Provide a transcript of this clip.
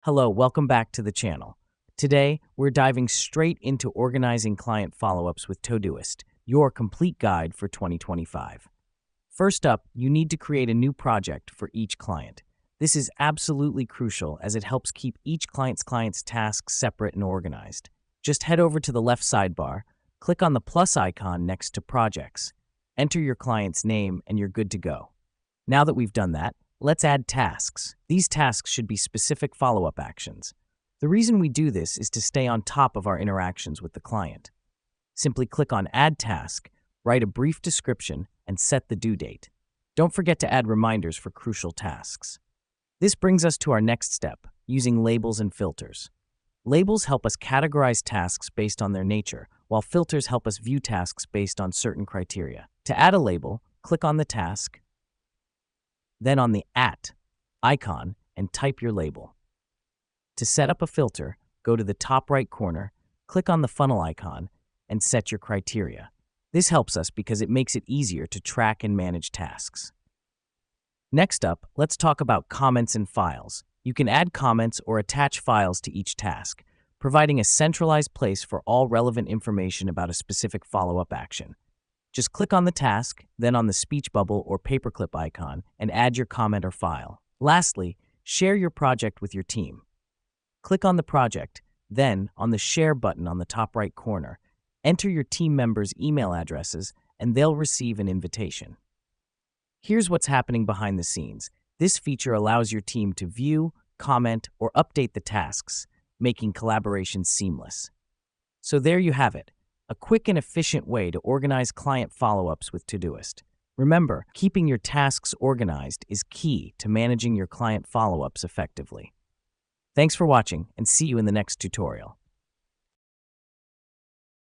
Hello, welcome back to the channel. Today, we're diving straight into organizing client follow-ups with Todoist, your complete guide for 2025. First up, you need to create a new project for each client. This is absolutely crucial as it helps keep each client's tasks separate and organized. Just head over to the left sidebar, click on the plus icon next to Projects, enter your client's name, and you're good to go. Now that we've done that, let's add tasks. These tasks should be specific follow-up actions. The reason we do this is to stay on top of our interactions with the client. Simply click on Add Task, write a brief description, and set the due date. Don't forget to add reminders for crucial tasks. This brings us to our next step, using labels and filters. Labels help us categorize tasks based on their nature, while filters help us view tasks based on certain criteria. To add a label, click on the task, then on the @ icon, and type your label. To set up a filter, go to the top right corner, click on the funnel icon, and set your criteria. This helps us because it makes it easier to track and manage tasks. Next up, let's talk about comments and files. You can add comments or attach files to each task, providing a centralized place for all relevant information about a specific follow-up action. Just click on the task, then on the speech bubble or paperclip icon, and add your comment or file. Lastly, share your project with your team. Click on the project, then on the Share button on the top right corner. Enter your team members' email addresses, and they'll receive an invitation. Here's what's happening behind the scenes. This feature allows your team to view, comment, or update the tasks, making collaboration seamless. So there you have it. A quick and efficient way to organize client follow-ups with Todoist. Remember, keeping your tasks organized is key to managing your client follow-ups effectively. Thanks for watching, and see you in the next tutorial.